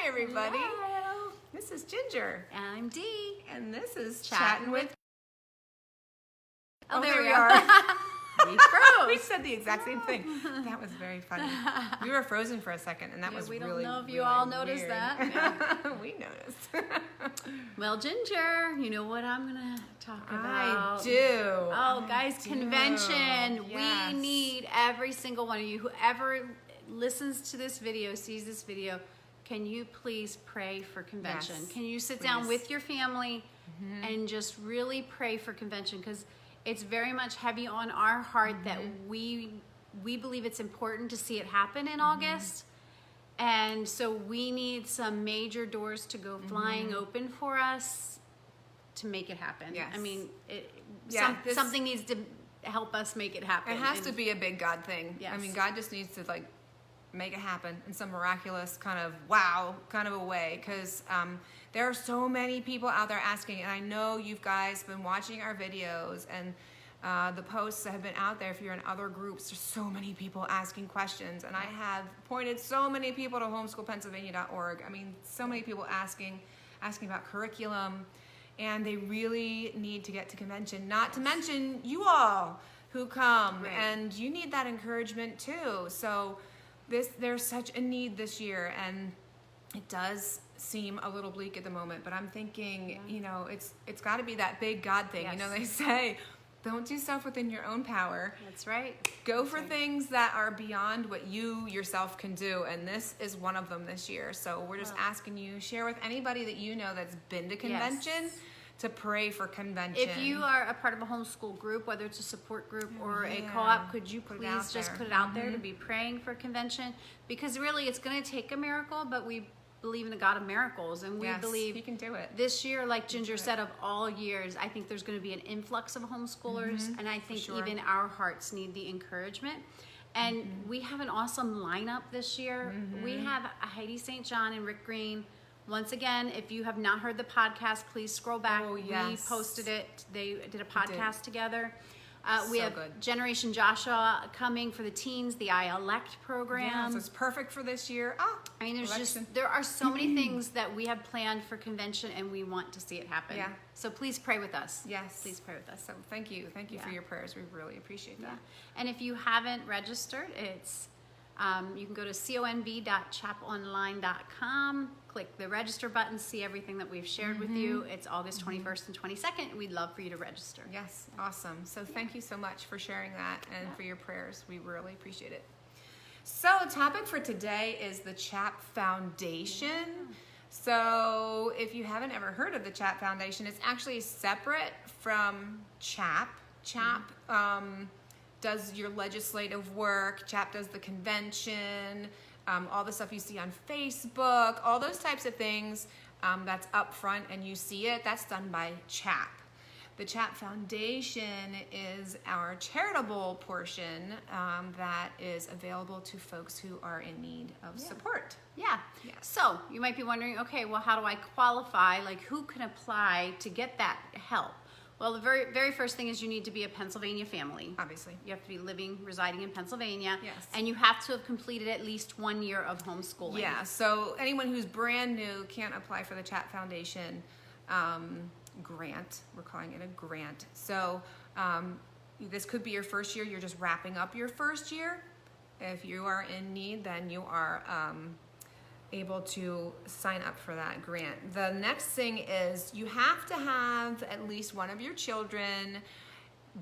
Hi, everybody. Hello. This is Ginger. I'm Dee. And this is Chattin' with... Oh, there we we are. are. We froze. We said the exact same thing. That was very funny. We were frozen for a second, and that was we don't really, know if you really all noticed weird. that. Yeah. We noticed. Well, Ginger, you know what I'm going to talk about? I do. Oh, guys, convention. Yes. We need every single one of you, whoever listens to this video, sees this video, can you please pray for convention? Yes, can you sit please. down with your family and just really pray for convention? Because it's very much heavy on our heart that we believe it's important to see it happen in August. And so we need some major doors to go flying open for us to make it happen. Yes. I mean, Something needs to help us make it happen. It has to be a big God thing. Yes. I mean, God just needs to make it happen in some miraculous kind of a way, because there are so many people out there asking, and I know you guys been watching our videos and the posts that have been out there. If you're in other groups, there's so many people asking questions, and I have pointed so many people to homeschoolpennsylvania.org. I mean, so many people asking about curriculum, and they really need to get to convention, not to mention you all who come, and you need that encouragement too. So there's such a need this year, and it does seem a little bleak at the moment, but I'm thinking, it's got to be that big God thing. Yes. They say, don't do stuff within your own power. That's right. Go for things that are beyond what you yourself can do, and this is one of them this year. So we're just asking you, share with anybody that you know that's been to convention, to pray for convention. If you are a part of a homeschool group, whether it's a support group or a co-op, could you please just put it out there to be praying for convention? Because really it's going to take a miracle, but we believe in the God of miracles, and we believe He can do it. This year, like Ginger said, of all years, I think there's going to be an influx of homeschoolers, and I think even our hearts need the encouragement. And we have an awesome lineup this year. We have Heidi St. John and Rick Green. Once again, if you have not heard the podcast, please scroll back. We posted it. They did a podcast together. We have Generation Joshua coming for the teens, the I Elect program. Yes, it's perfect for this year. I mean, there are so many things that we have planned for convention, and we want to see it happen. Yeah. So please pray with us. Yes. Please pray with us. So thank you for your prayers. We really appreciate that. And if you haven't registered, it's you can go to conv.chaponline.com, click the register button, see everything that we've shared with you. It's August 21st and 22nd. We'd love for you to register. Yes, awesome. So thank you so much for sharing that and for your prayers. We really appreciate it. So the topic for today is the CHAP Foundation. So if you haven't ever heard of the CHAP Foundation, it's actually separate from CHAP. CHAP does your legislative work. CHAP does the convention, all the stuff you see on Facebook, all those types of things that's up front and you see it, that's done by CHAP. The CHAP Foundation is our charitable portion that is available to folks who are in need of support. Yeah. So you might be wondering, okay, well, how do I qualify? Like, who can apply to get that help? Well, the very first thing is you need to be a Pennsylvania family. Obviously. You have to be residing in Pennsylvania. Yes. And you have to have completed at least 1 year of homeschooling. Yeah, so anyone who's brand new can't apply for the CHAP Foundation grant. We're calling it a grant. So this could be your first year. You're just wrapping up your first year. If you are in need, then you are able to sign up for that grant. The next thing is you have to have at least one of your children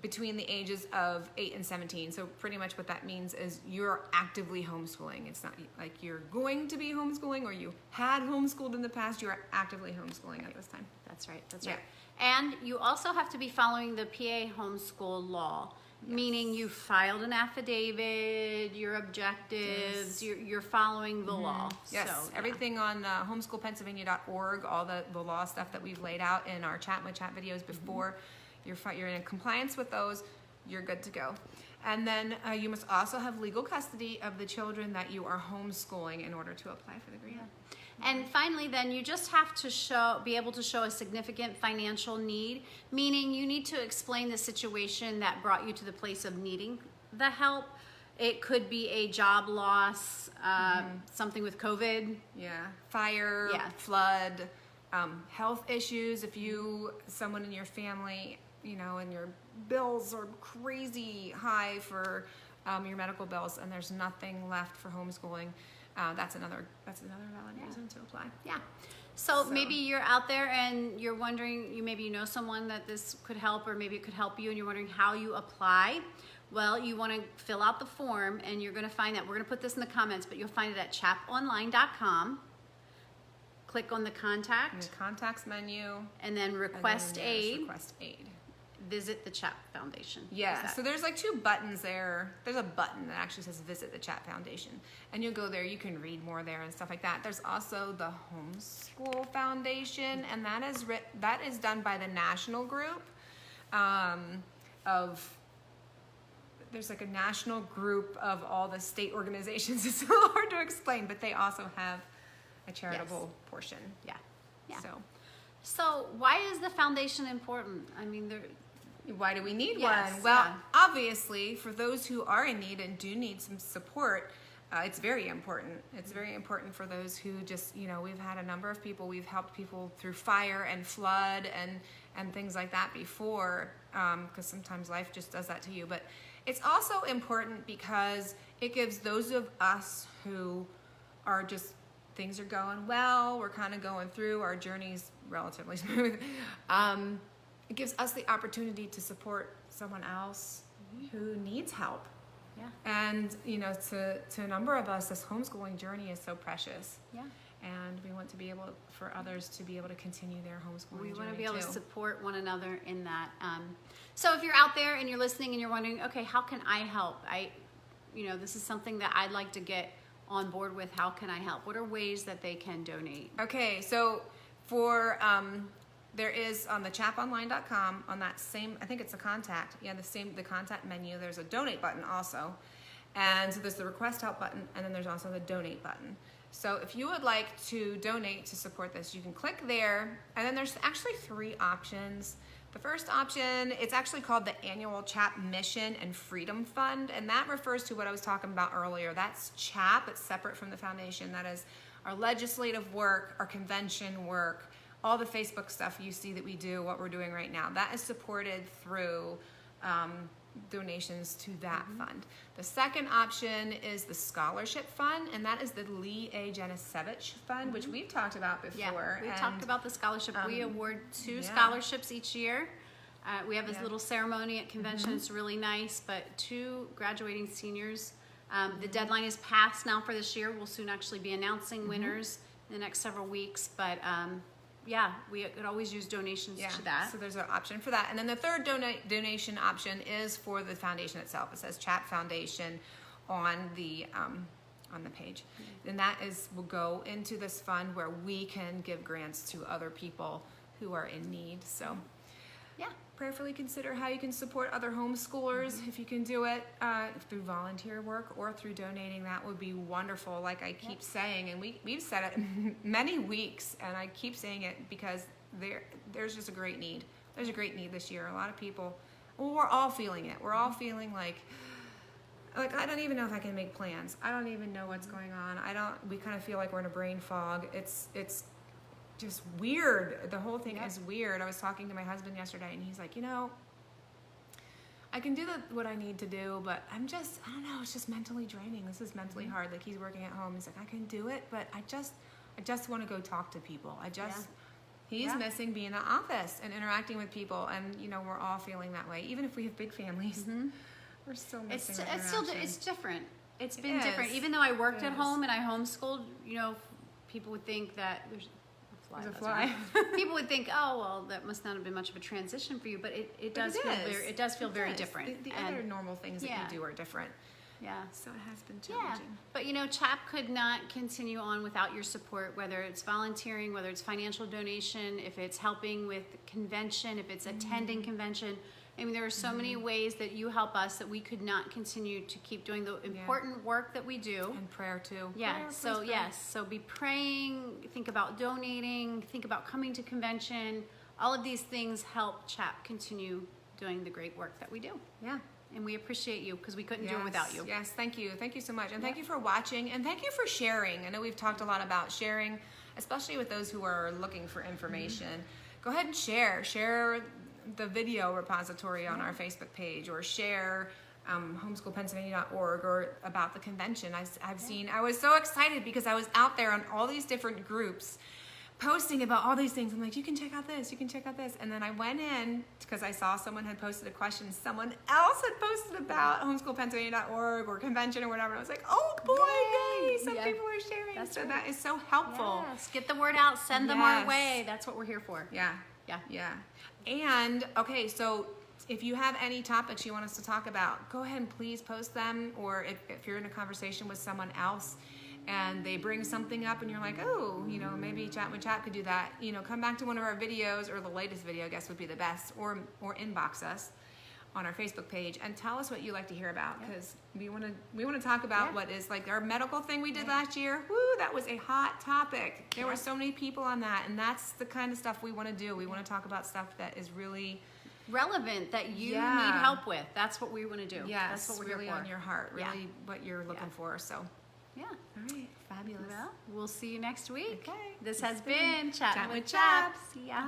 between the ages of 8 and 17. So pretty much what that means is you're actively homeschooling. It's not like you're going to be homeschooling or you had homeschooled in the past. You are actively homeschooling at this time. That's right. That's right. And you also have to be following the PA homeschool law. Meaning you filed an affidavit, your objectives, you're following the law. Yes, so, everything on homeschoolpennsylvania.org, all the law stuff that we've laid out in our Chat with Chat videos before, you're in compliance with those, you're good to go. And then you must also have legal custody of the children that you are homeschooling in order to apply for the grant. And finally, then you just have to be able to show a significant financial need, meaning you need to explain the situation that brought you to the place of needing the help. It could be a job loss, something with COVID. Yeah, fire, Yeah. flood, health issues. If someone in your family, and your bills are crazy high for your medical bills, and there's nothing left for homeschooling, that's another valid reason to apply. Yeah. So maybe you're out there and you're wondering, maybe you know someone that this could help, or maybe it could help you, and you're wondering how you apply. Well, you want to fill out the form, and you're going to find that. We're going to put this in the comments, but you'll find it at chaponline.com. Click on the contact. In the contacts menu. And then request aid. Request aid. Visit the CHAP Foundation. Yeah, so there's like 2 buttons there. There's a button that actually says visit the CHAP Foundation. And you'll go there, you can read more there and stuff like that. There's also the Homeschool Foundation, and that is done by the national group there's like a national group of all the state organizations. It's a little hard to explain, but they also have a charitable portion. Yeah. So why is the foundation important? I mean, why do we need Yes, one? Well, yeah. obviously, for those who are in need and do need some support, it's very important. It's very important for those who just, we've had a number of people, we've helped people through fire and flood and things like that before, because sometimes life just does that to you. But it's also important because it gives those of us who are just, things are going well, we're kind of going through, our journey's relatively smooth. It gives us the opportunity to support someone else who needs help. Yeah. And, to a number of us, this homeschooling journey is so precious. Yeah. And we want to be able, for others to be able to continue their homeschooling journey. We want to be able too. to support one another in that. So if you're out there and you're listening and you're wondering, okay, how can I help? This is something that I'd like to get on board with. How can I help? What are ways that they can donate? Okay, so for there is on the chaponline.com, on that same, I think it's the contact, the contact menu, there's a donate button also. And so there's the request help button, and then there's also the donate button. So if you would like to donate to support this, you can click there, and then there's actually 3 options. The first option, it's actually called the Annual CHAP Mission and Freedom Fund, and that refers to what I was talking about earlier. That's CHAP, it's separate from the foundation. That is our legislative work, our convention work, all the Facebook stuff you see that we do, what we're doing right now. That is supported through donations to that fund. The second option is the Scholarship Fund, and that is the Lee A. Janisevich Fund, which we've talked about before. Yeah, we talked about the scholarship. We award 2 scholarships each year. We have this little ceremony at convention. It's really nice, but 2 graduating seniors. The deadline is passed now for this year. We'll soon actually be announcing winners in the next several weeks, but we could always use donations to that. So there's an option for that. And then the third donation option is for the foundation itself. It says CHAP Foundation on the page. And that will go into this fund where we can give grants to other people who are in need. So prayerfully consider how you can support other homeschoolers. If you can do it through volunteer work or through donating, that would be wonderful. Like I keep saying, and we've said it many weeks, and I keep saying it because there's just a great need. There's a great need this year. A lot of people, we're all feeling it. We're all feeling like I don't even know if I can make plans. I don't even know what's going on. We kind of feel like we're in a brain fog. It's just weird. The whole thing is weird. I was talking to my husband yesterday, and he's like, I can do what I need to do, but I don't know, it's just mentally draining. This is mentally hard. Like, he's working at home. He's like, I can do it, but I just want to go talk to people. He's missing being in the office and interacting with people, and we're all feeling that way. Even if we have big families, we're still missing It's different. It's been different. Even though I worked at home and I homeschooled, people would think that there's a fly. People would think, oh, well, that must not have been much of a transition for you, but it does feel very different. The other normal things that you do are different. Yeah. So it has been challenging. Yeah. But CHAP could not continue on without your support, whether it's volunteering, whether it's financial donation, if it's helping with convention, if it's attending convention. I mean, there are so many ways that you help us that we could not continue to keep doing the important work that we do. And prayer too. Yeah. Prayer, So be praying, think about donating, think about coming to convention. All of these things help CHAP continue doing the great work that we do. Yeah. And we appreciate you because we couldn't do it without you. Yes, thank you. Thank you so much. And thank you for watching, and thank you for sharing. I know we've talked a lot about sharing, especially with those who are looking for information. Go ahead and share. Share the video repository on our Facebook page, or share homeschoolpennsylvania.org, or about the convention. I've seen, I was so excited because I was out there on all these different groups posting about all these things. I'm like, you can check out this, you can check out this. And then I went in because I saw someone had posted a question. Someone else had posted about homeschoolpennsylvania.org or convention or whatever. And I was like, oh boy, yay, some people are sharing. So that is so helpful. Yes, get the word out, send them our way. That's what we're here for. Yeah. And okay, so if you have any topics you want us to talk about, go ahead and please post them. Or if you're in a conversation with someone else and they bring something up and you're like, oh, you know, maybe Chat with Chat could do that, you know, come back to one of our videos, or the latest video, I guess, would be the best, or inbox us on our Facebook page and tell us what you like to hear about, because we want to talk about what is like our medical thing we did last year. Woo, that was a hot topic. There were so many people on that, and that's the kind of stuff we want to do. We want to talk about stuff that is really relevant, that you need help with. That's what we want to do. Yes, that's what we're really here for. On your heart, really what you're looking for. So all right, fabulous. Well, we'll see you next week. Okay, This has been Chattin' with Chaps. Yeah.